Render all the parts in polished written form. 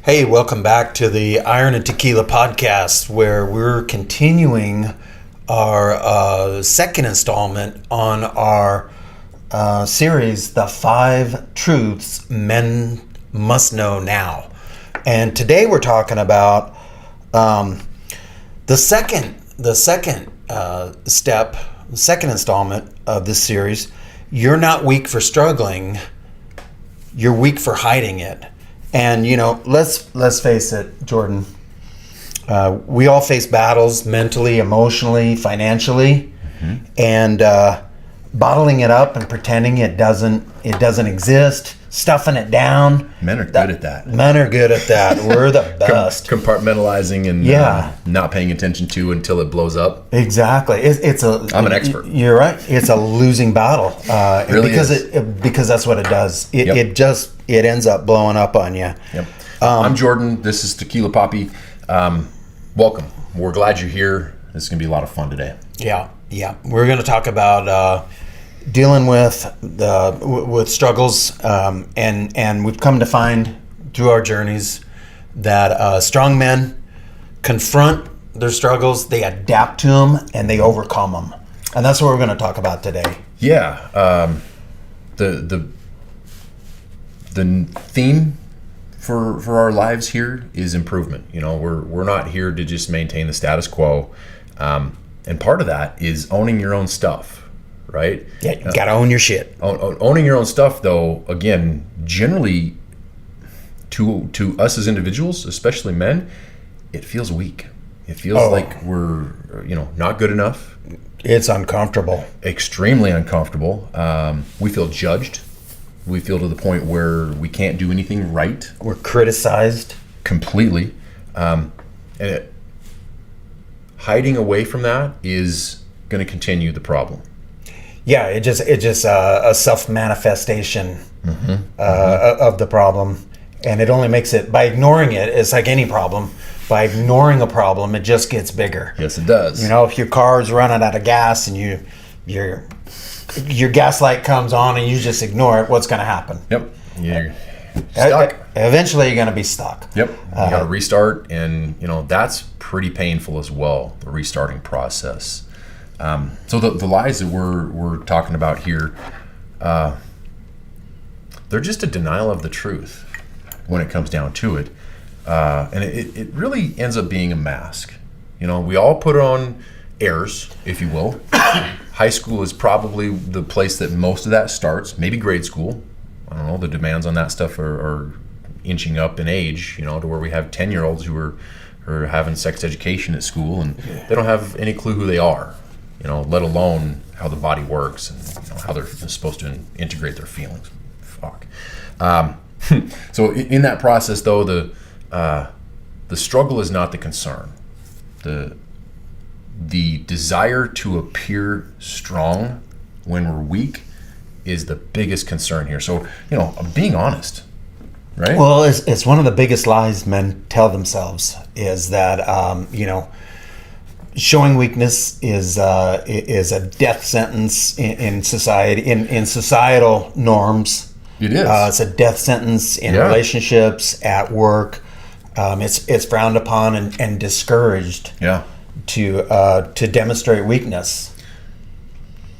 Hey, welcome back to the Iron Tequila Podcast, where we're continuing our second installment on our series, The 5 Truths Men Must Know Now. And today we're talking about the second step, the second installment of this series. You're not weak for struggling, you're weak for hiding it. And, let's face it, Jordan, we all face battles mentally, emotionally, financially, and bottling it up and pretending it doesn't exist, stuffing it down. Men are good at that. Men are good at that. We're the best. Compartmentalizing and not paying attention to until it blows up. Exactly. I'm an expert. You're right. It's a losing battle. Really because that's what it does. It ends up blowing up on you. Yep. I'm Jordan. This is Tequila Poppy. Welcome. We're glad you're here. This is going to be a lot of fun today. Yeah. We're going to talk about dealing with struggles, and we've come to find through our journeys that strong men confront their struggles, they adapt to them, and they overcome them. And that's what we're going to talk about today. Yeah. The theme for our lives here is improvement. We're not here to just maintain the status quo. And part of that is owning your own stuff, right? Yeah, you gotta own your shit. Owning your own stuff, though, again, generally to us as individuals, especially men, it feels weak. It feels like we're, not good enough. It's uncomfortable. Extremely uncomfortable. We feel judged. We feel to the point where we can't do anything right. We're criticized. Completely. Hiding away from that is going to continue the problem. Yeah, it just a self-manifestation of the problem, and it only makes it, by ignoring it, it's like any problem. By ignoring a problem, it just gets bigger. Yes, it does. If your car is running out of gas and your gas light comes on and you just ignore it, what's going to happen? Yep. You're stuck. Eventually, you're going to be stuck. Yep. You got to restart, and that's pretty painful as well, the restarting process. So the lies that we're talking about here, they're just a denial of the truth when it comes down to it. And it really ends up being a mask. We all put on airs, if you will. High school is probably the place that most of that starts, maybe grade school. I don't know, the demands on that stuff are inching up in age, to where we have 10-year-olds who are having sex education at school, and they don't have any clue who they are, let alone how the body works and how they're supposed to integrate their feelings. Fuck. So in that process, though, the struggle is not the concern. The desire to appear strong when we're weak is the biggest concern here. So, being honest, right? Well, it's one of the biggest lies men tell themselves is that, showing weakness is a death sentence in society, in societal norms. It is. It's a death sentence in relationships, at work. It's frowned upon and discouraged. Yeah. To demonstrate weakness.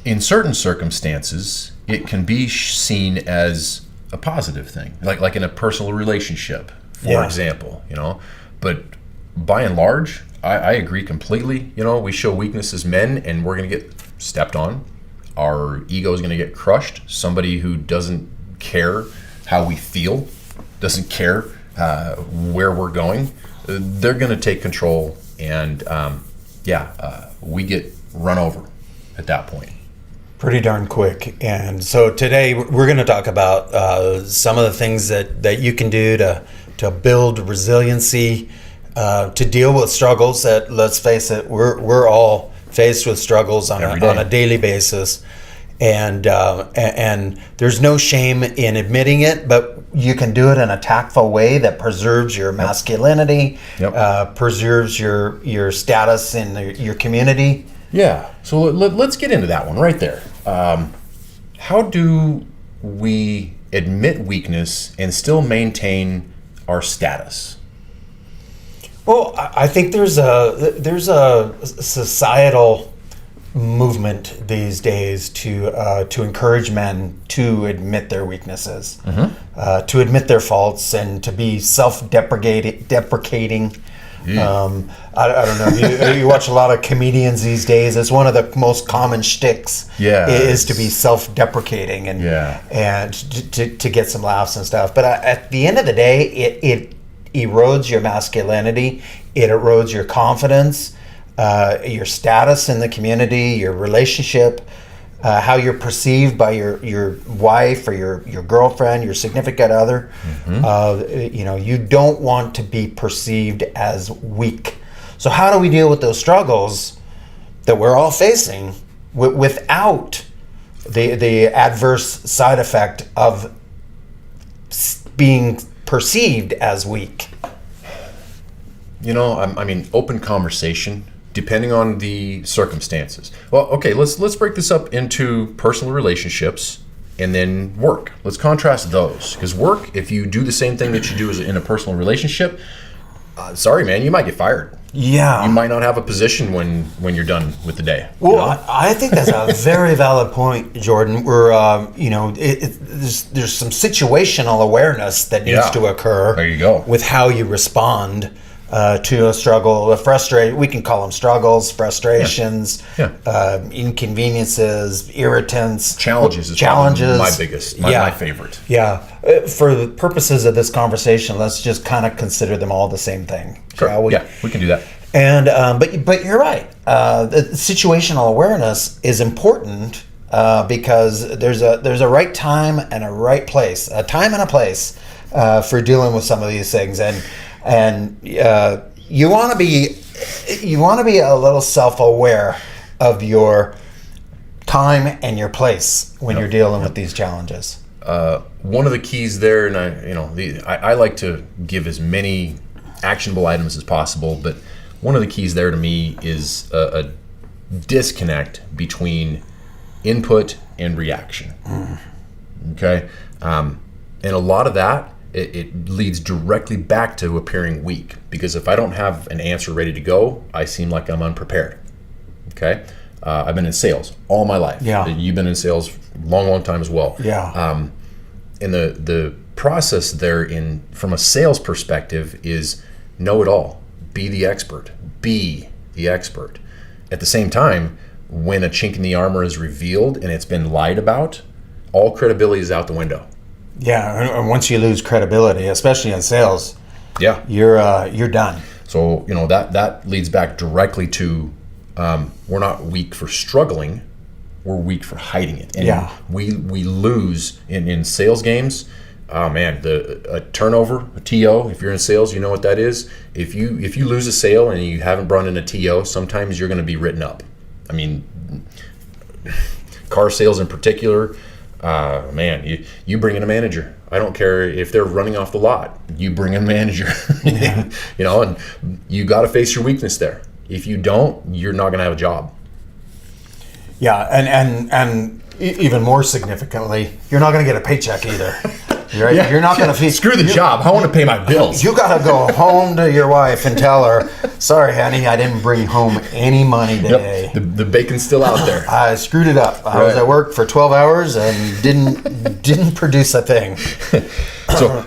In certain circumstances, it can be seen as a positive thing, like in a personal relationship, for example. But by and large, I agree completely. We show weakness as men, and we're going to get stepped on. Our ego is going to get crushed. Somebody who doesn't care how we feel, doesn't care where we're going, they're going to take control, and we get run over at that point. Pretty darn quick. And so today we're going to talk about some of the things that you can do to build resiliency, to deal with struggles that, let's face it, we're all faced with struggles on a daily basis. And there's no shame in admitting it, but you can do it in a tactful way that preserves your masculinity, preserves your status in your community. Yeah. So let's get into that one right there. How do we admit weakness and still maintain our status? Well, I think there's a societal movement these days to encourage men to admit their weaknesses, to admit their faults, and to be deprecating. I don't know. You watch a lot of comedians these days. It's one of the most common shticks. Is to be self-deprecating and to get some laughs and stuff. But at the end of the day, it erodes your masculinity. It erodes your confidence, your status in the community, your relationship, how you're perceived by your wife or your girlfriend, your significant other. You don't want to be perceived as weak. So how do we deal with those struggles that we're all facing without the adverse side effect of being perceived as weak? Open conversation, depending on the circumstances. Well, okay, let's break this up into personal relationships and then work. Let's contrast those. Because work, if you do the same thing that you do as in a personal relationship, sorry, man, you might get fired. Yeah. You might not have a position when you're done with the day. Well, I think that's a very valid point, Jordan. We're, there's some situational awareness that needs to occur. There you go. With how you respond to a struggle, we can call them struggles, frustrations, inconveniences, irritants, challenges. My biggest, my favorite. Yeah. For the purposes of this conversation, let's just kind of consider them all the same thing. Sure. We can do that. And but you're right. The situational awareness is important because there's a right time and a right place, a time and a place for dealing with some of these things, and you want to be a little self-aware of your time and your place when you're dealing with these challenges. One of the keys there, and I like to give as many actionable items as possible, but one of the keys there to me is a disconnect between input and reaction. Okay, and a lot of that it leads directly back to appearing weak, because if I don't have an answer ready to go, I seem like I'm unprepared. Okay, I've been in sales all my life. Yeah, you've been in sales long time as well. Yeah, and the process there from a sales perspective is know it all. Be the expert. At the same time, when a chink in the armor is revealed and it's been lied about, all credibility is out the window. Yeah, and once you lose credibility, especially in sales, you're done. So that leads back directly to we're not weak for struggling, we're weak for hiding it. And we lose in sales games. Oh man, a turnover, a TO. If you're in sales, you know what that is. If you lose a sale and you haven't brought in a TO, sometimes you're going to be written up. I mean, car sales in particular. Man, you bring in a manager. I don't care if they're running off the lot. You bring in a manager. And you got to face your weakness there. If you don't, you're not going to have a job. Yeah, and even more significantly, you're not going to get a paycheck either. Right? Yeah, you're not going to feed. Screw the job. I want to pay my bills. You got to go home to your wife and tell her, "Sorry, honey, I didn't bring home any money today. Yep. The bacon's still out there. I screwed it up. I was at work for 12 hours and didn't produce a thing." So,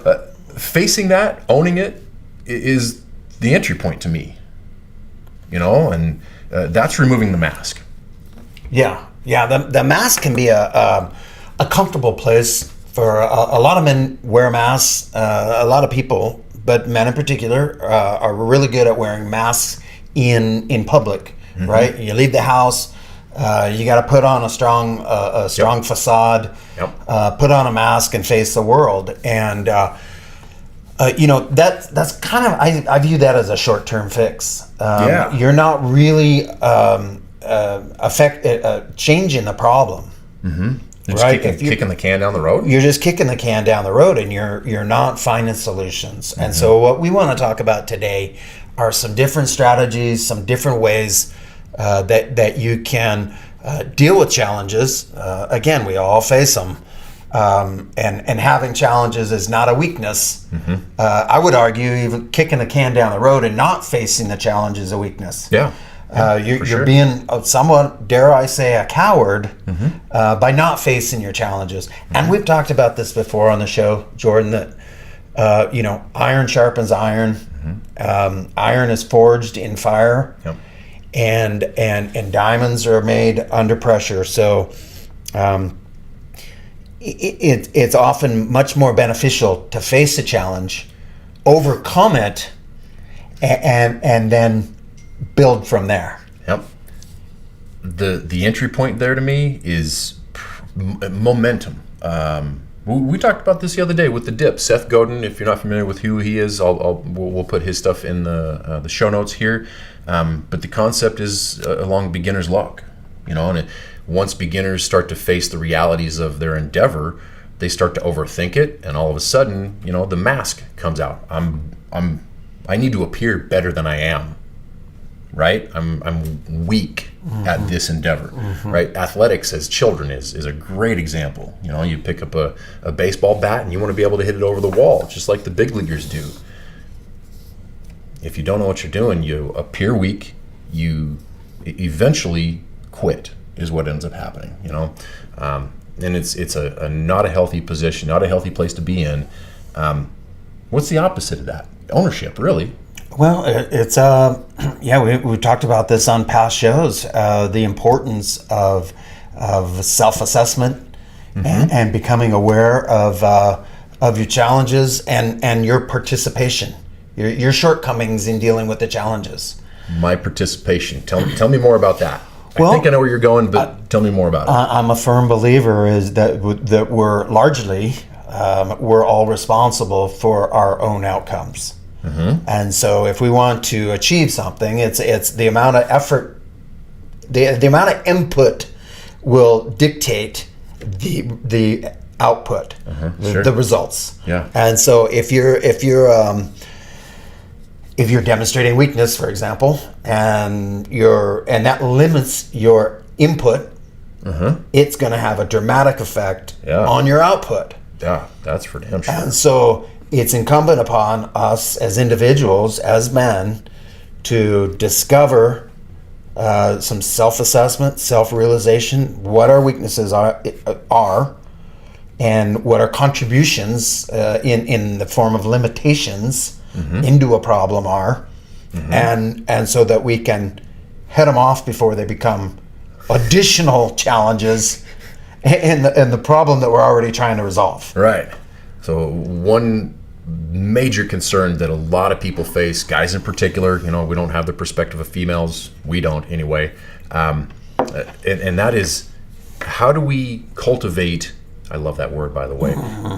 facing that, owning it, is the entry point to me. And that's removing the mask. Yeah. The mask can be a comfortable place. For a lot of men wear masks, a lot of people, but men in particular, are really good at wearing masks in public, right? You leave the house, you got to put on a strong facade, put on a mask and face the world. And, that's kind of, I view that as a short-term fix. You're not really changing the problem. Just kicking the can down the road? You're just kicking the can down the road, and you're not finding solutions. And so what we want to talk about today are some different strategies, some different ways that you can deal with challenges. Again, we all face them. and having challenges is not a weakness. I would argue even kicking the can down the road and not facing the challenge is a weakness. Yeah. You're being somewhat, dare I say, a coward by not facing your challenges. And we've talked about this before on the show, Jordan, that iron sharpens iron. Iron is forged in fire, and diamonds are made under pressure. So it's often much more beneficial to face a challenge, overcome it, and then build from there. Yep. The entry point there to me is momentum. We talked about this the other day with the dip. Seth Godin, if you're not familiar with who he is, we'll put his stuff in the show notes here. But the concept is along beginner's luck, and once beginners start to face the realities of their endeavor, they start to overthink it, and all of a sudden, the mask comes out. I need to appear better than I am. Right, I'm weak at this endeavor. Right, athletics as children is a great example. You pick up a baseball bat and you want to be able to hit it over the wall, just like the big leaguers do. If you don't know what you're doing, you appear weak. You eventually quit, is what ends up happening. And it's a not a healthy position, not a healthy place to be in. What's the opposite of that? Ownership, really. Well, it's we talked about this on past shows. The importance of self-assessment and becoming aware of your challenges and your participation, your shortcomings in dealing with the challenges. My participation. Tell me more about that. Well, I think I know where you're going, but tell me more about it. I'm a firm believer is that we're largely we're all responsible for our own outcomes. And so if we want to achieve something, it's the amount of effort, the amount of input will dictate the output, the results. Yeah. And so if you're demonstrating weakness, for example, and that limits your input, it's going to have a dramatic effect on your output. Yeah, that's for damn sure. And so it's incumbent upon us as individuals, as men, to discover some self-assessment, self-realization, what our weaknesses are and what our contributions in the form of limitations into a problem are, and so that we can head them off before they become additional challenges in the problem that we're already trying to resolve. Right. So one major concern that a lot of people face, guys in particular, we don't have the perspective of females. We don't anyway. And that is, how do we cultivate, I love that word, by the way,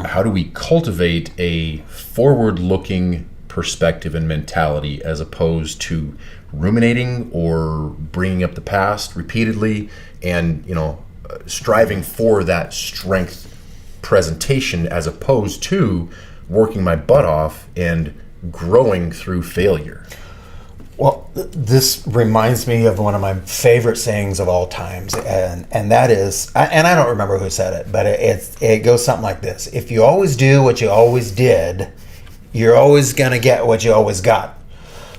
how do we cultivate a forward-looking perspective and mentality as opposed to ruminating or bringing up the past repeatedly and, striving for that strength presentation as opposed to working my butt off and growing through failure? Well, this reminds me of one of my favorite sayings of all times, and that is, and I don't remember who said it, but it goes something like this: if you always do what you always did, you're always going to get what you always got.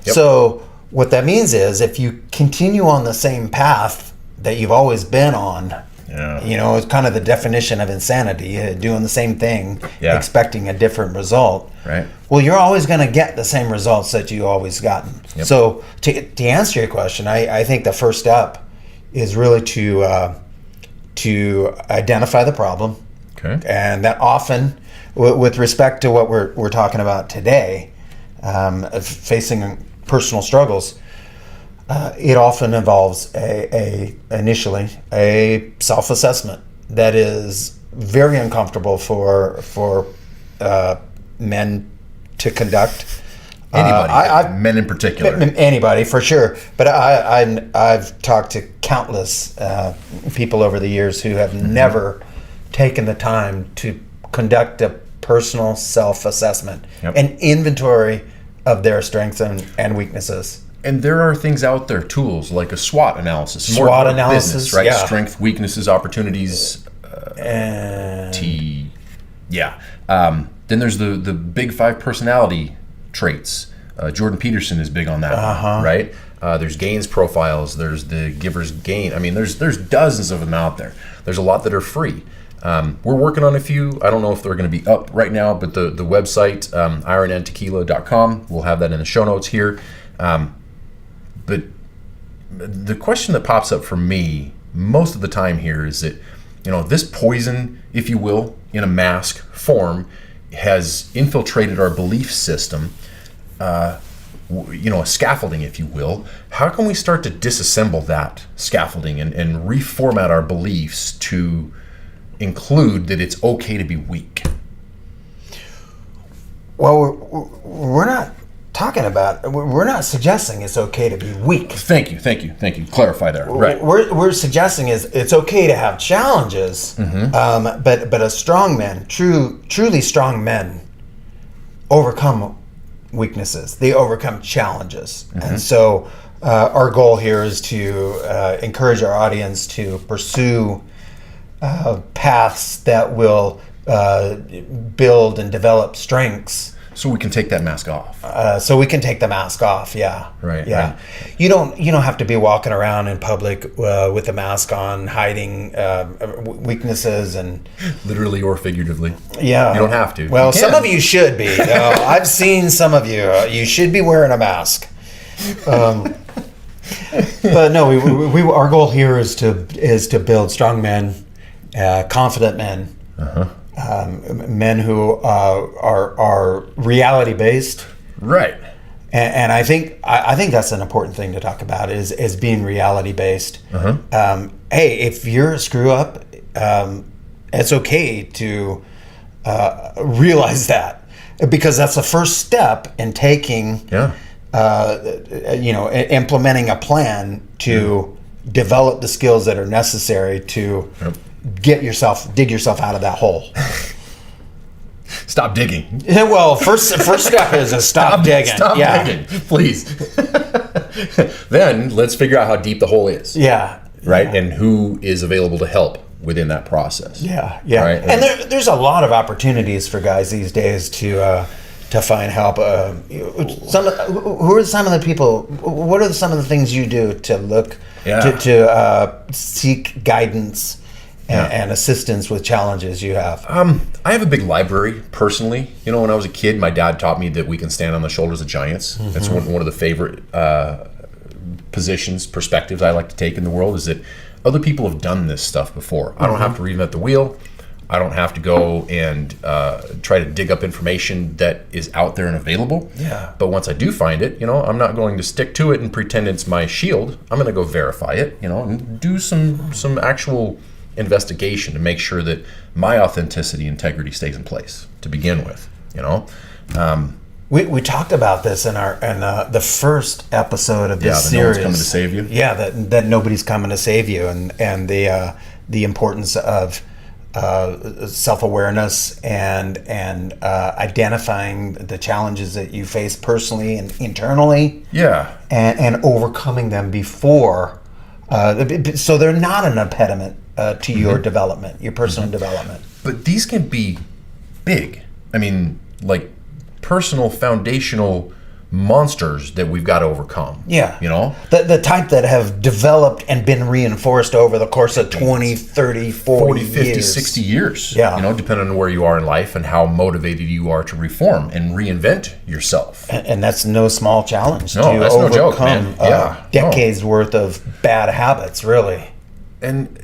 Yep. So what that means is, if you continue on the same path that you've always been on, it's kind of the definition of insanity, doing the same thing, expecting a different result. Right. Well, you're always going to get the same results that you always gotten. Yep. So to answer your question, I think the first step is really to identify the problem. Okay. And that often, with respect to what we're talking about today, facing personal struggles, it often involves initially a self-assessment that is very uncomfortable for men to conduct. Anybody, men in particular. Anybody, for sure. But I've talked to countless people over the years who have never taken the time to conduct a personal self-assessment, an inventory of their strengths and weaknesses. And there are things out there, tools like a SWOT analysis. SWOT analysis, business, right? Strength, weaknesses, opportunities, Yeah. Then there's the big 5 personality traits. Jordan Peterson is big on that, right? There's Gaines profiles. There's the Giver's Gain. I mean, there's dozens of them out there. There's a lot that are free. We're working on a few. I don't know if they're going to be up right now, but the website, irontequila.com, we'll have that in the show notes here. But the question that pops up for me most of the time here is that, this poison, if you will, in a mask form, has infiltrated our belief system, a scaffolding, if you will. How can we start to disassemble that scaffolding and reformat our beliefs to include that it's okay to be weak? Well, we're not suggesting it's okay to be weak. Thank you. Clarify there. Right. We're suggesting it's okay to have challenges, but a strong man, truly strong men, overcome weaknesses. They overcome challenges, and so our goal here is to encourage our audience to pursue paths that will build and develop strengths. So we can take that mask off. Yeah. Right. Yeah. Right. You don't have to be walking around in public with a mask on, hiding weaknesses and literally or figuratively. Yeah. You don't have to. Well, some of you should be. I've seen some of you. You should be wearing a mask. But no, we our goal here is to build strong men, confident men. Men who are reality based, right? And I think that's an important thing to talk about is being reality based. Hey, if you're a screw up, it's okay to realize that, because that's the first step in taking, implementing a plan to develop the skills that are necessary to. Dig yourself out of that hole. Stop digging. Well, first step is to stop digging. Stop digging, please. Then let's figure out how deep the hole is. Yeah. Right? And who is available to help within that process. Yeah. Right? And there's a lot of opportunities for guys these days to find help. Who are some of the people? What are some of the things you do to look to seek guidance? And assistance with challenges you have? I have a big library, personally. When I was a kid, my dad taught me that we can stand on the shoulders of giants. That's one of the favorite perspectives I like to take in the world, is that other people have done this stuff before. I don't have to reinvent the wheel. I don't have to go and try to dig up information that is out there and available. Yeah. But once I do find it, I'm not going to stick to it and pretend it's my shield. I'm going to go verify it, and do some actual investigation to make sure that my authenticity, integrity stays in place to begin with. We talked about this in the first episode of this series. No one's coming to save you. Yeah, that nobody's coming to save you, and the importance of self-awareness and identifying the challenges that you face personally and internally. Yeah, and overcoming them before, so they're not an impediment to your development, your personal development. But these can be big. I mean, like personal foundational monsters that we've got to overcome. Yeah. The type that have developed and been reinforced over the course of 20, 30, 40 50, years. 60 years. Yeah. Depending on where you are in life and how motivated you are to reform and reinvent yourself. And that's no small challenge to overcome no joke, man. decades worth of bad habits, really. And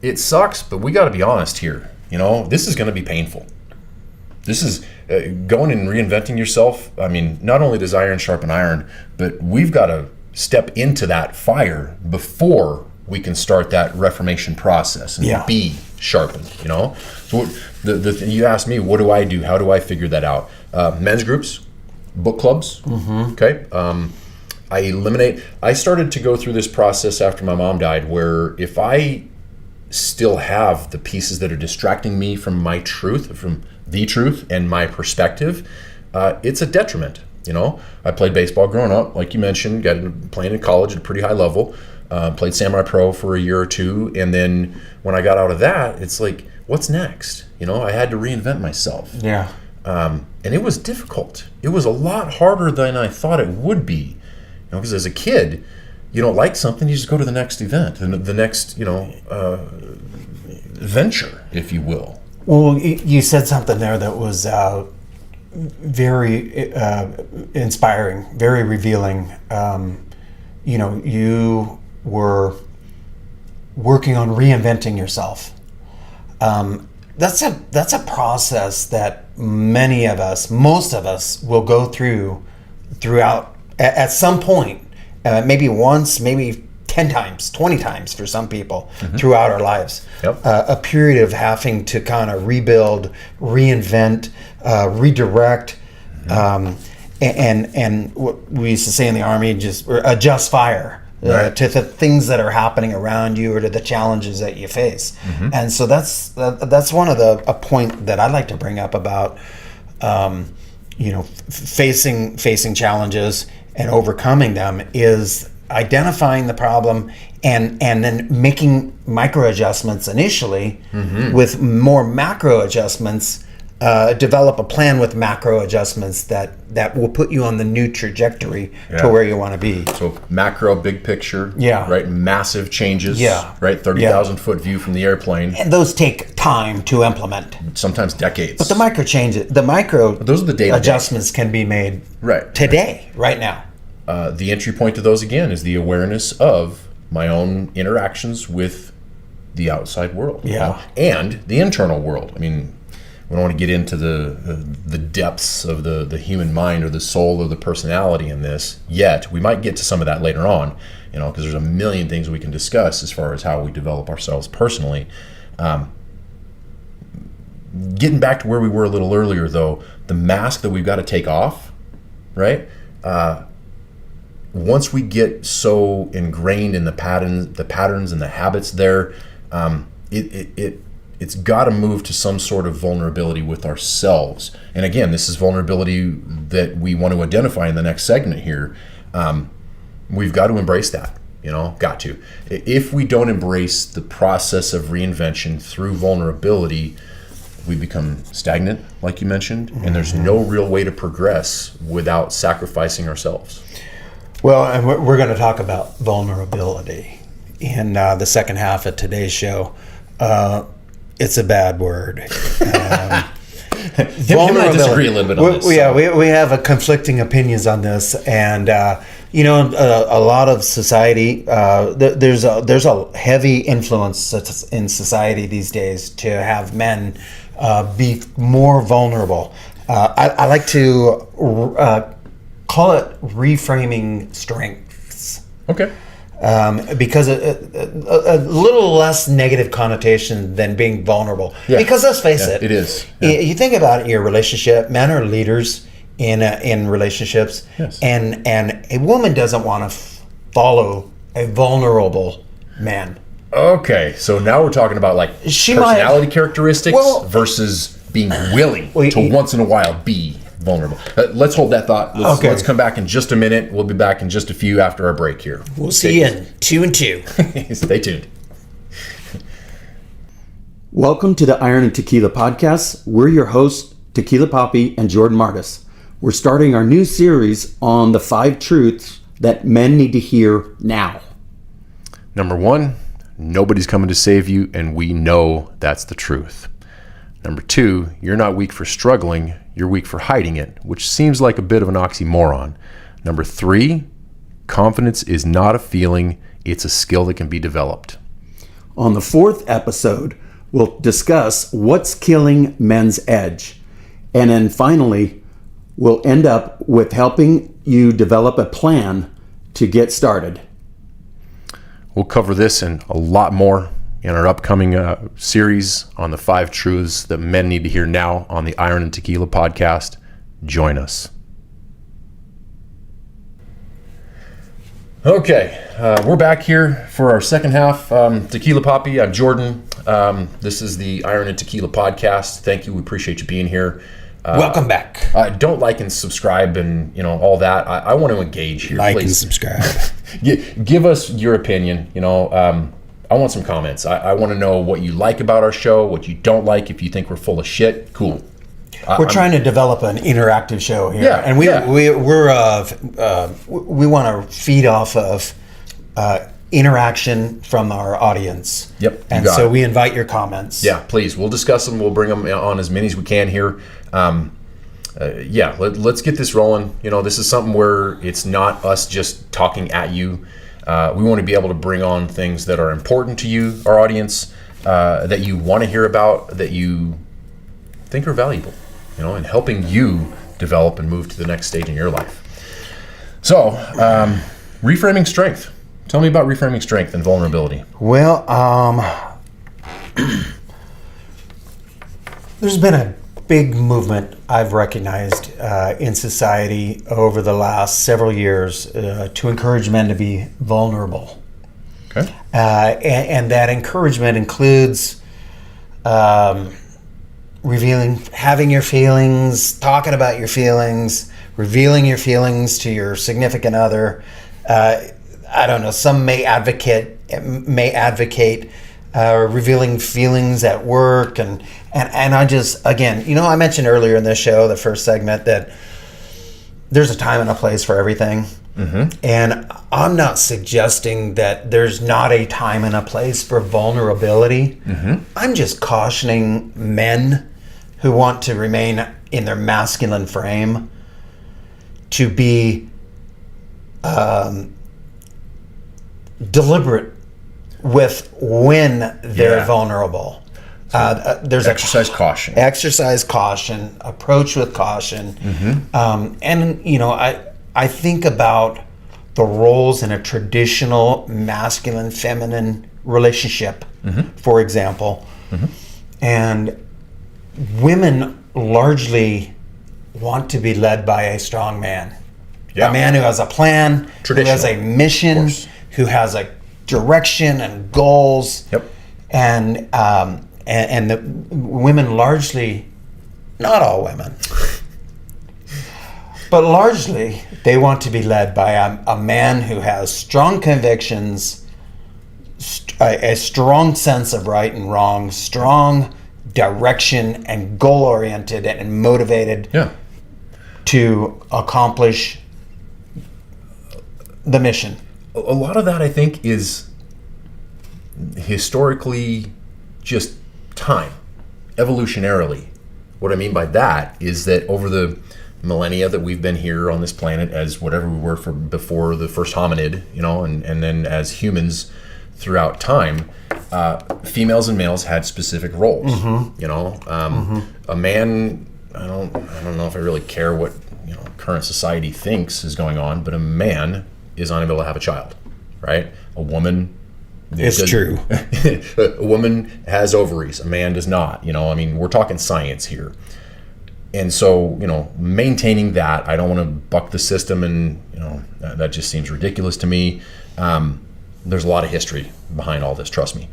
it sucks, but we got to be honest here. This is going to be painful. This is going and reinventing yourself. I mean, not only does iron sharpen iron, but we've got to step into that fire before we can start that reformation process and be sharpened. So you asked me, what do I do? How do I figure that out? Men's groups, book clubs. Okay. I started to go through this process after my mom died, where if I still have the pieces that are distracting me from my truth, from the truth and my perspective, it's a detriment. I played baseball growing up, like you mentioned, got into playing in college at a pretty high level. Played Samurai Pro for a year or two, and then when I got out of that, it's like, what's next? I had to reinvent myself. Yeah. And it was difficult. It was a lot harder than I thought it would be. Because as a kid, you don't like something, you just go to the next event, and the next, venture, if you will. Well, you said something there that was very inspiring, very revealing. You were working on reinventing yourself. That's a process that many of us, most of us, will go throughout at some point, maybe once, maybe 10 times, 20 times for some people throughout our lives. Yep. A period of having to kind of rebuild, reinvent, redirect, and what we used to say in the Army, just adjust fire. Right. To the things that are happening around you or to the challenges that you face. And so that's one of a point that I'd like to bring up about facing challenges and overcoming them is identifying the problem and then making micro adjustments initially with more macro adjustments. Develop a plan with macro adjustments that will put you on the new trajectory to where you want to be. So macro, big picture, right? Massive changes, right? 30,000 foot view from the airplane, and those take time to implement. Sometimes decades. But the micro those are the day-to-day adjustments can be made today, right now. The entry point to those again is the awareness of my own interactions with the outside world, and the internal world. I mean, we don't want to get into the depths of the human mind or the soul or the personality in this yet. We might get to some of that later on, because there's a million things we can discuss as far as how we develop ourselves personally. Getting back to where we were a little earlier, though, the mask that we've got to take off, right? Once we get so ingrained in the patterns and the habits there, it's got to move to some sort of vulnerability with ourselves. And again, this is vulnerability that we want to identify in the next segment here. We've got to embrace that, got to. If we don't embrace the process of reinvention through vulnerability, we become stagnant, like you mentioned, and there's no real way to progress without sacrificing ourselves. Well, and we're going to talk about vulnerability in the second half of today's show. It's a bad word. You might disagree a little bit on this. Yeah, we have conflicting opinions on this, and a lot of society. There's a heavy influence in society these days to have men be more vulnerable. I like to call it reframing strengths. Okay. Because a little less negative connotation than being vulnerable. Yeah. Because let's face it, it is. Yeah. You think about it in your relationship. Men are leaders in relationships, and a woman doesn't want to follow a vulnerable man. Okay, so now we're talking about like personality characteristics versus being willing to once in a while be vulnerable. Let's hold that thought. Let's come back in just a minute. We'll be back in just a few after our break here. We'll see you in 2 and 2. Stay tuned. Welcome to the Iron Tequila Podcast. We're your hosts, Tequila Poppy and Jordan Martis. We're starting our new series on the 5 truths that men need to hear now. Number 1, nobody's coming to save you, and we know that's the truth. Number 2, you're not weak for struggling, you're weak for hiding it, which seems like a bit of an oxymoron. Number 3, confidence is not a feeling, it's a skill that can be developed. On the 4th episode, we'll discuss what's killing men's edge. And then finally, we'll end up with helping you develop a plan to get started. We'll cover this and a lot more in our upcoming series on the 5 truths that men need to hear now on the Iron and Tequila Podcast. Join us. Okay, we're back here for our second half. Tequila Poppy, I'm Jordan. This is the Iron and Tequila Podcast. Thank you. We appreciate you being here. Welcome back. Don't like and subscribe and all that. I want to engage here. Like Please. and subscribe. Give us your opinion. I want some comments. I want to know what you like about our show, what you don't like. If you think we're full of shit, cool. We're trying to develop an interactive show here, Yeah, and we want to feed off of interaction from our audience. Yep, you and got so it. we invite your comments. Yeah, please. We'll discuss them. We'll bring them on as many as we can here. Let's get this rolling. This is something where it's not us just talking at you. We want to be able to bring on things that are important to you, our audience, that you want to hear about, that you think are valuable, and helping you develop and move to the next stage in your life. So, reframing strength. Tell me about reframing strength and vulnerability. Well, there's been a big movement I've recognized in society over the last several years to encourage men to be vulnerable. Okay. And that encouragement includes having your feelings, talking about your feelings, revealing your feelings to your significant other. I don't know. Some may advocate revealing feelings at work, and I just, again, I mentioned earlier in this show, the first segment, that there's a time and a place for everything. Mm-hmm. And I'm not suggesting that there's not a time and a place for vulnerability. Mm-hmm. I'm just cautioning men who want to remain in their masculine frame to be deliberate with when they're vulnerable. There's exercise caution. Exercise caution. Approach with caution. Mm-hmm. And I think about the roles in a traditional masculine-feminine relationship, mm-hmm. for example, mm-hmm. and women largely want to be led by a strong man. Yeah. A man who has a plan, who has a mission, who has a direction and goals. Yep. And the women largely, not all women, but largely they want to be led by a man who has strong convictions, a strong sense of right and wrong, strong direction and goal-oriented and motivated to accomplish the mission. A lot of that, I think, is historically just time, evolutionarily. What I mean by that is that over the millennia that we've been here on this planet as whatever we were before the first hominid, and then as humans throughout time, females and males had specific roles. Mm-hmm. Mm-hmm. A man, I don't know if I really care what current society thinks is going on, but a man is unable to have a child, right? A woman, it's true. A woman has ovaries, a man does not. We're talking science here. And so, maintaining that, I don't want to buck the system, and that just seems ridiculous to me. There's a lot of history behind all this, trust me.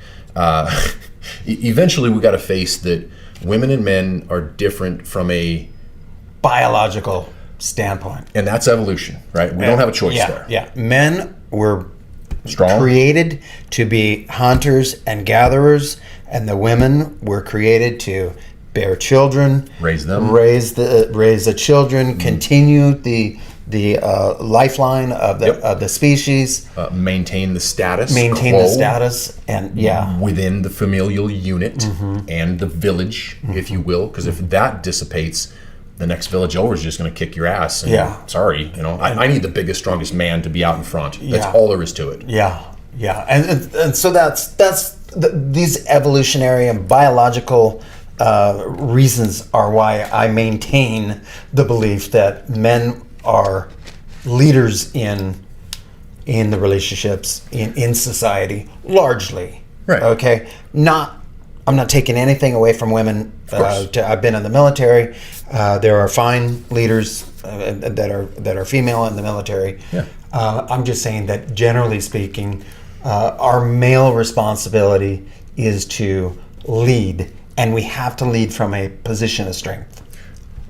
Eventually we got to face that women and men are different from a biological standpoint. And that's evolution, right? We don't have a choice there. Yeah. Men were strong, created to be hunters and gatherers, and the women were created to bear children, raise them, raise the children, continue the lifeline of the species, maintain the status, and within the familial unit, mm-hmm. and the village, mm-hmm. if you will, because if that dissipates, the next village over is just going to kick your ass. And sorry, I need the biggest, strongest man to be out in front. That's all there is to it. And so that's these evolutionary and biological reasons are why I maintain the belief that men are leaders in the relationships in society, largely. Right. Okay. I'm not taking anything away from women. I've been in the military. There are fine leaders that are female in the military. Yeah. I'm just saying that generally speaking, our male responsibility is to lead, and we have to lead from a position of strength.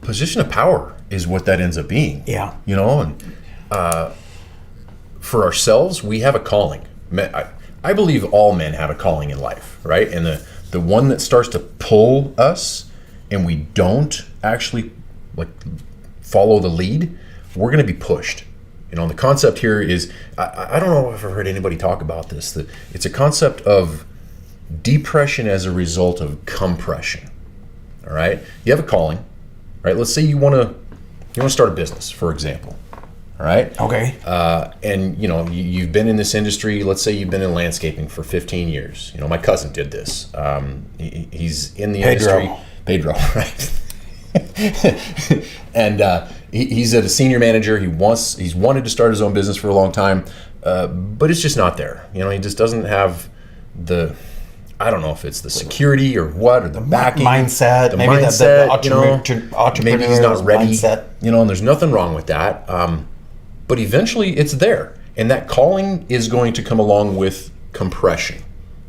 position of power is what that ends up being. Yeah. You know, and for ourselves, we have a calling. I believe all men have a calling in life, right? And the one that starts to pull us and we don't actually like follow the lead, we're going to be pushed. You know, the concept here is, I don't know if I've heard anybody talk about this, that it's a concept of depression as a result of compression. All right? You have a calling, right? Let's say you want to start a business, for example. All right? Okay. And, you know, you've been in this industry. Let's say you've been in landscaping for 15 years. You know, my cousin did this. He's in the industry. Pedro, right? And he's a senior manager. He's wanted to start his own business for a long time, but it's just not there. You know, he just doesn't have I don't know if it's the security or what, or the backing, mindset, the maybe mindset, the entrepreneurial maybe he's not ready, mindset. you know, and there's nothing wrong with that. But eventually it's there. And that calling is going to come along with compression,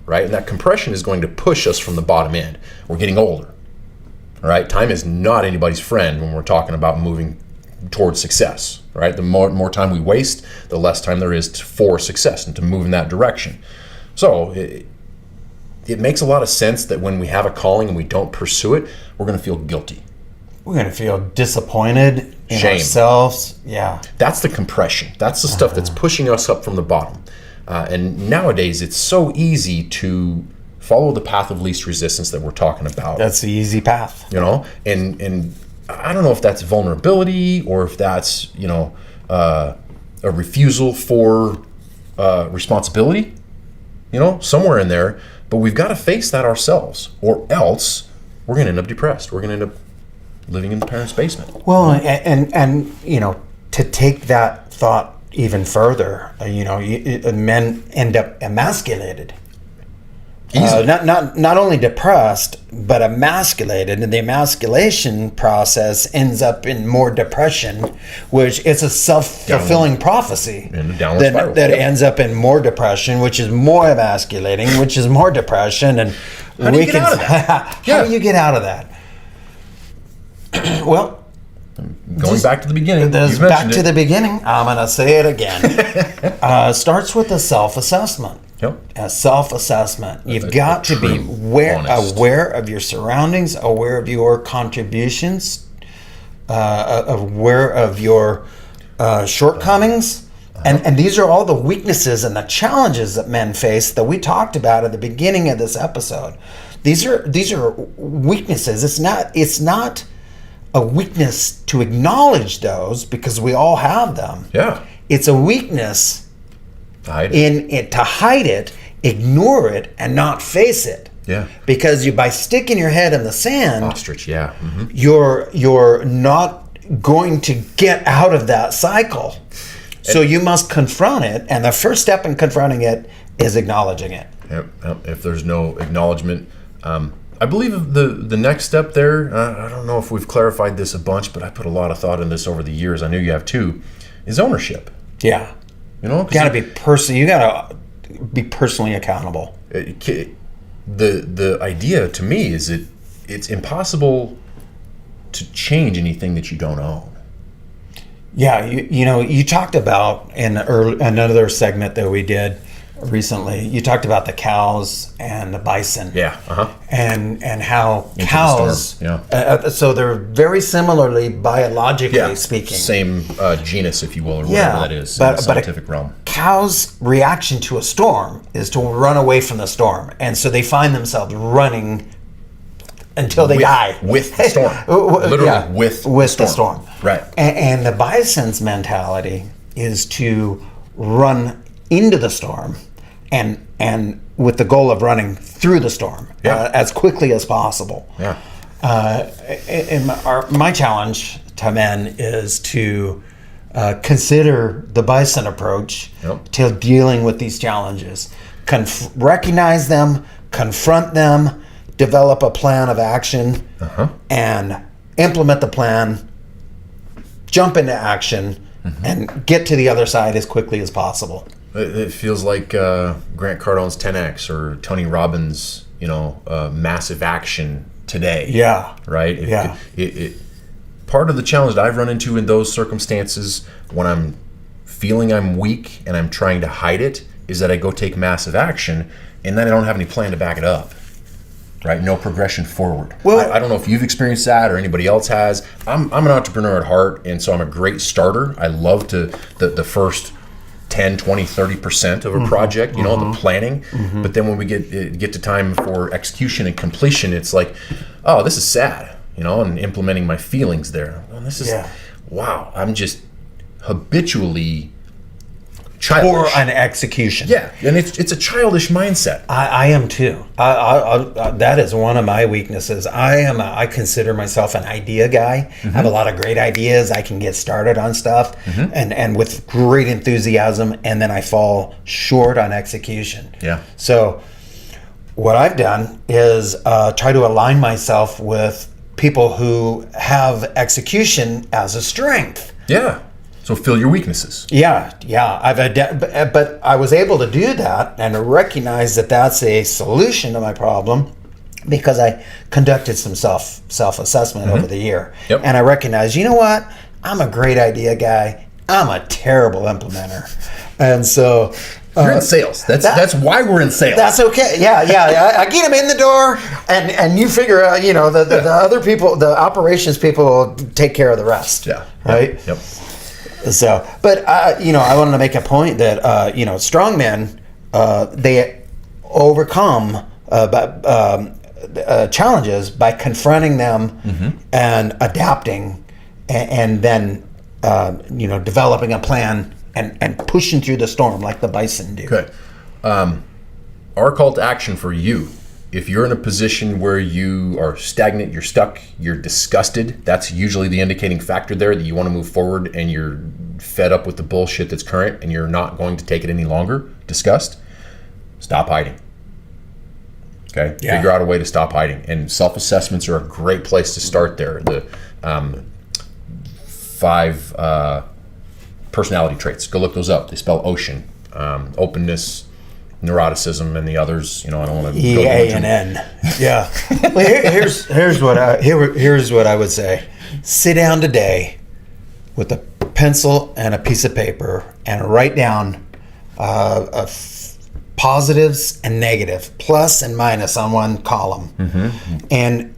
right? And that compression is going to push us from the bottom end. We're getting older, all right? Time is not anybody's friend when we're talking about moving towards success, right? The more time we waste, the less time there is for success and to move in that direction. So it makes a lot of sense that when we have a calling and we don't pursue it, we're going to feel guilty. We're going to feel disappointed in Shame. ourselves. Yeah. That's the compression. That's the stuff that's pushing us up from the bottom. And nowadays, it's so easy to follow the path of least resistance that we're talking about. That's the easy path. You know, and I don't know if that's vulnerability or if that's, you know, a refusal for responsibility, you know, somewhere in there. But we've got to face that ourselves, or else we're going to end up depressed. We're going to end up living in the parents' basement. Well, and you know, to take that thought even further, you know, men end up emasculated. Not only depressed, but emasculated, and the emasculation process ends up in more depression, which it's a self-fulfilling prophecy. In a downward spiral. That ends up in more depression, which is more emasculating, which is more depression, and how do you get out of that? How do you get out of that? Well, going back to the beginning. Back to the beginning. I'm going to say it again. Starts with a self-assessment. Yep. A self-assessment. You've got to be aware of your surroundings, aware of your contributions, aware of your shortcomings. And these are all the weaknesses and the challenges that men face that we talked about at the beginning of this episode. These are weaknesses. It's not a weakness to acknowledge those, because we all have them. Yeah. It's a weakness to hide it, ignore it, and not face it. Yeah. Because by sticking your head in the sand, ostrich. Yeah. Mm-hmm. you're not going to get out of that cycle. So you must confront it, and the first step in confronting it is acknowledging it. Yep. If there's no acknowledgement, I believe the next step there, I don't know if we've clarified this a bunch, but I put a lot of thought in this over the years. I know you have too, is ownership. Yeah. You know, you gotta be personally accountable. The idea to me is that it's impossible to change anything that you don't own. Yeah, you talked about in another segment that we did recently. You talked about the cows and the bison. Yeah. And how Into cows. The storm. Yeah. So they're very similarly biologically speaking. Same genus, if you will, or whatever that is in the scientific realm. Cow's reaction to a storm is to run away from the storm, and so they find themselves running until they die with the storm. Literally with the storm. Right. And the bison's mentality is to run into the storm, and with the goal of running through the storm as quickly as possible. Yeah. And my challenge to men is to consider the bison approach to dealing with these challenges. Recognize them, confront them, develop a plan of action, and implement the plan, jump into action, and get to the other side as quickly as possible. It feels like Grant Cardone's 10X or Tony Robbins, Massive Action Today. Yeah. Right? Part part of the challenge that I've run into in those circumstances when I'm feeling I'm weak and I'm trying to hide it is that I go take massive action and then I don't have any plan to back it up. Right? No progression forward. Well, I don't know if you've experienced that or anybody else has. I'm an entrepreneur at heart, and so I'm a great starter. I love the first 10, 20, 30% of a project, the planning. But then when we get to time for execution and completion, it's like, oh, this is sad, and implementing my feelings there. Well, this is, wow, I'm just habitually childish. Or an execution. Yeah, and it's a childish mindset. I am too. That is one of my weaknesses. I consider myself an idea guy. I have a lot of great ideas. I can get started on stuff and with great enthusiasm, and then I fall short on execution. Yeah. So what I've done is try to align myself with people who have execution as a strength. Yeah. So fill your weaknesses. Yeah. But I was able to do that and recognize that that's a solution to my problem because I conducted some self-assessment over the year. Yep. And I recognized, you know what? I'm a great idea guy. I'm a terrible implementer. And so you're in sales. That's why we're in sales. That's okay. Yeah. I get them in the door, and you figure out, the other people, the operations people, will take care of the rest. Yeah. Right. Yep. So, but I wanted to make a point that strong men they overcome challenges by confronting them and adapting, and then developing a plan and pushing through the storm like the bison do. Okay. Our call to action for you: if you're in a position where you are stagnant, you're stuck, you're disgusted, that's usually the indicating factor there that you want to move forward and you're fed up with the bullshit that's current and you're not going to take it any longer. Disgust. Stop hiding. Okay? Yeah. Figure out a way to stop hiding. And self-assessments are a great place to start there. The 5 personality traits. Go look those up. They spell ocean. Openness, neuroticism, and the others. I don't want to go EANN. Yeah. Well, here's what I would say. Sit down today with a pencil and a piece of paper and write down positives and negative, plus and minus on one column, and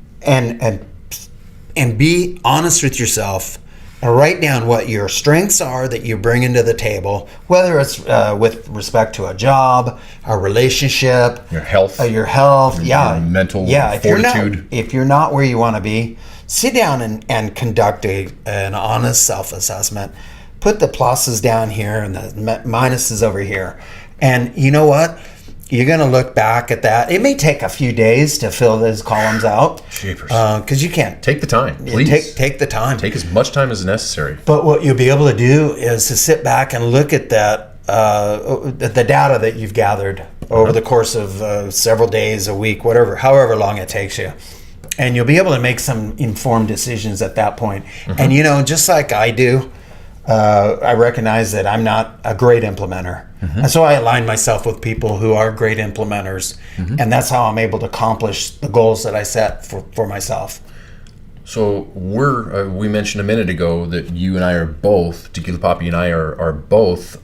be honest with yourself. And write down what your strengths are that you bring into the table, whether it's with respect to a job, a relationship, your health, your mental fortitude. If you're not where you want to be, sit down and conduct an honest self-assessment. Put the pluses down here and the minuses over here. And you know what? You're going to look back at that. It may take a few days to fill those columns out. Because you can't. Take the time, please. Take the time. Take as much time as necessary. But what you'll be able to do is to sit back and look at that, the data that you've gathered over the course of several days, a week, however long it takes you. And you'll be able to make some informed decisions at that point. And, just like I do, I recognize that I'm not a great implementer. And so I align myself with people who are great implementers. And that's how I'm able to accomplish the goals that I set for myself. So we mentioned a minute ago that you and I are both, Tequila Poppy and I are both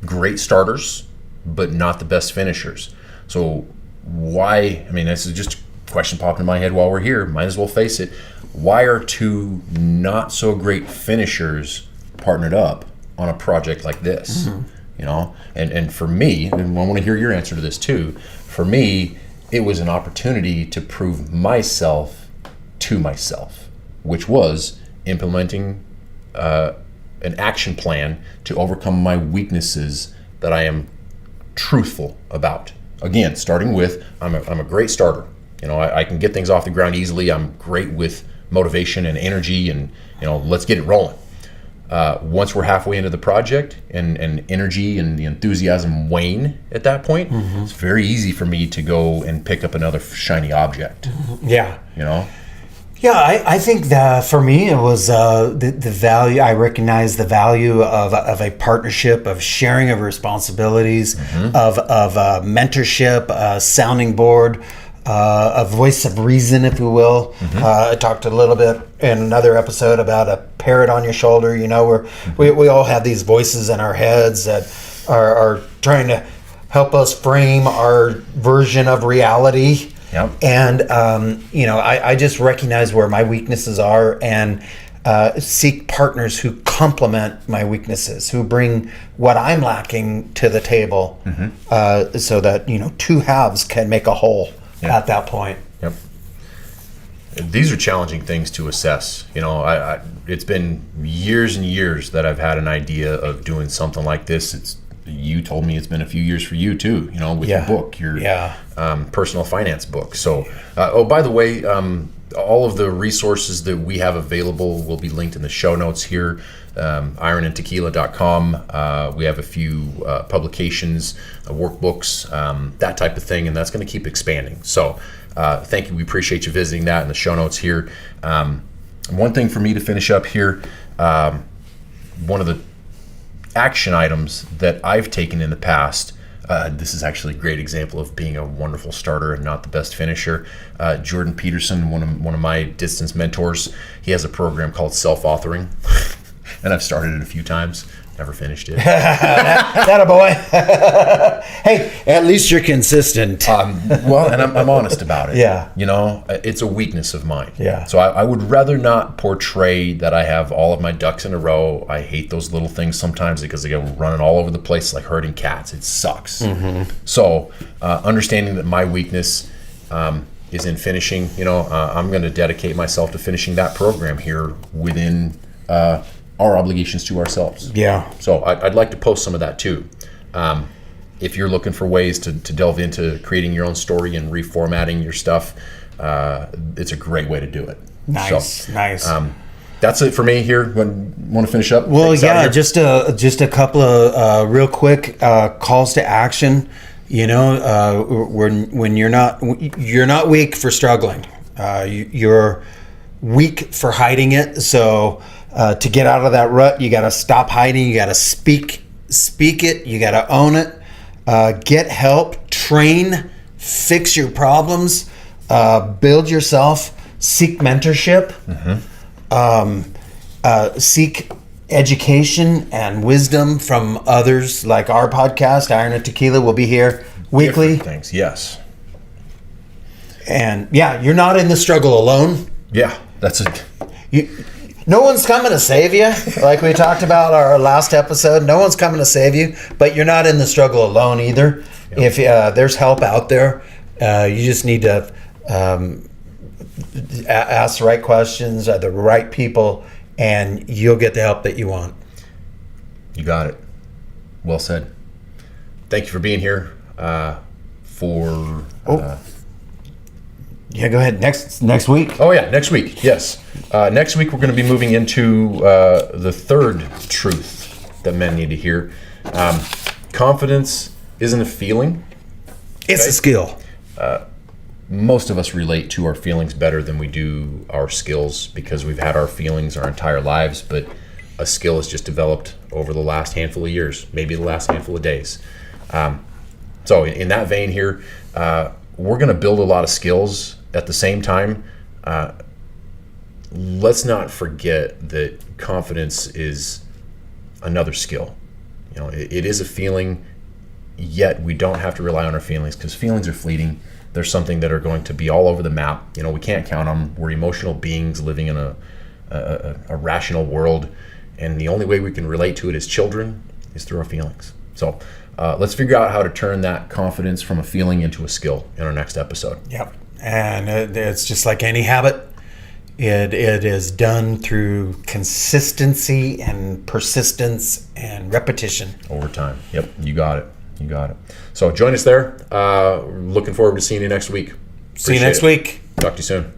great starters, but not the best finishers. So why, this is just a question popping in my head while we're here, might as well face it. Why are 2 not so great finishers partnered up on a project like this? And for me, and I want to hear your answer to this too, for me, it was an opportunity to prove myself to myself, which was implementing an action plan to overcome my weaknesses that I am truthful about. Again, starting with, I'm a great starter. I can get things off the ground easily. I'm great with motivation and energy, and let's get it rolling. Once we're halfway into the project and energy and the enthusiasm wane at that point, it's very easy for me to go and pick up another shiny object. Yeah. Yeah, I think that for me it was the value. I recognize the value of a partnership, of sharing of responsibilities, of mentorship, sounding board, a voice of reason, if you will. I talked a little bit in another episode about a parrot on your shoulder. You know, we all have these voices in our heads that are trying to help us frame our version of reality. Yep. And, you know, I just recognize where my weaknesses are and seek partners who complement my weaknesses, who bring what I'm lacking to the table, so that, you know, two halves can make a whole at that point. Yep. These are challenging things to assess. You know, it's been years and years that I've had an idea of doing something like this. You told me it's been a few years for you too, you know, with your book, your personal finance book. So, oh, by the way, all of the resources that we have available will be linked in the show notes here. IronandTequila.com. We have a few publications, workbooks, that type of thing, and that's going to keep expanding. So thank you. We appreciate you visiting that in the show notes here. One thing for me to finish up here, one of the action items that I've taken in the past, this is actually a great example of being a wonderful starter and not the best finisher. Jordan Peterson, one of my distance mentors, he has a program called self-authoring, and I've started it a few times, never finished it. That a boy. Hey, at least you're consistent. Well, and I'm honest about it. Yeah. You know, it's a weakness of mine. Yeah. So I would rather not portray that I have all of my ducks in a row. I hate those little things sometimes because they go running all over the place like herding cats. It sucks. So understanding that my weakness is in finishing, you know, I'm going to dedicate myself to finishing that program here within our obligations to ourselves. Yeah. So I'd like to post some of that too. If you're looking for ways to delve into creating your own story and reformatting your stuff, it's a great way to do it. Nice, so, nice. That's it for me here. Want to finish up? Well, yeah, just a couple of real quick calls to action. You know, when you're not weak for struggling. You're weak for hiding it. So to get out of that rut, you got to stop hiding. You got to speak it. You got to own it. Get help. Train. Fix your problems. Build yourself. Seek mentorship. Seek education and wisdom from others, like our podcast, Iron and Tequila, will be here weekly. Different things, yes. And yeah, you're not in the struggle alone. Yeah, that's it. No one's coming to save you, like we talked about our last episode. No one's coming to save you, but you're not in the struggle alone either. Yep. If there's help out there, you just need to ask the right questions, the right people, and you'll get the help that you want. You got it. Well said. Thank you for being here. Yeah, go ahead. Next week. Oh yeah, next week. Yes. Next week we're going to be moving into the third truth that men need to hear. Confidence isn't a feeling. It's a skill. Most of us relate to our feelings better than we do our skills because we've had our feelings our entire lives, but a skill is just developed over the last handful of years, maybe the last handful of days. So in that vein here, we're going to build a lot of skills at the same time. Let's not forget that confidence is another skill. You know, it is a feeling, yet we don't have to rely on our feelings because feelings are fleeting. They're something that are going to be all over the map. You know, we can't count on them. We're emotional beings living in a rational world, and the only way we can relate to it as children is through our feelings. So let's figure out how to turn that confidence from a feeling into a skill in our next episode. Yep. And it's just like any habit. It is done through consistency and persistence and repetition. Over time. Yep, you got it. You got it. So join us there. Looking forward to seeing you next week. See you next week. Talk to you soon.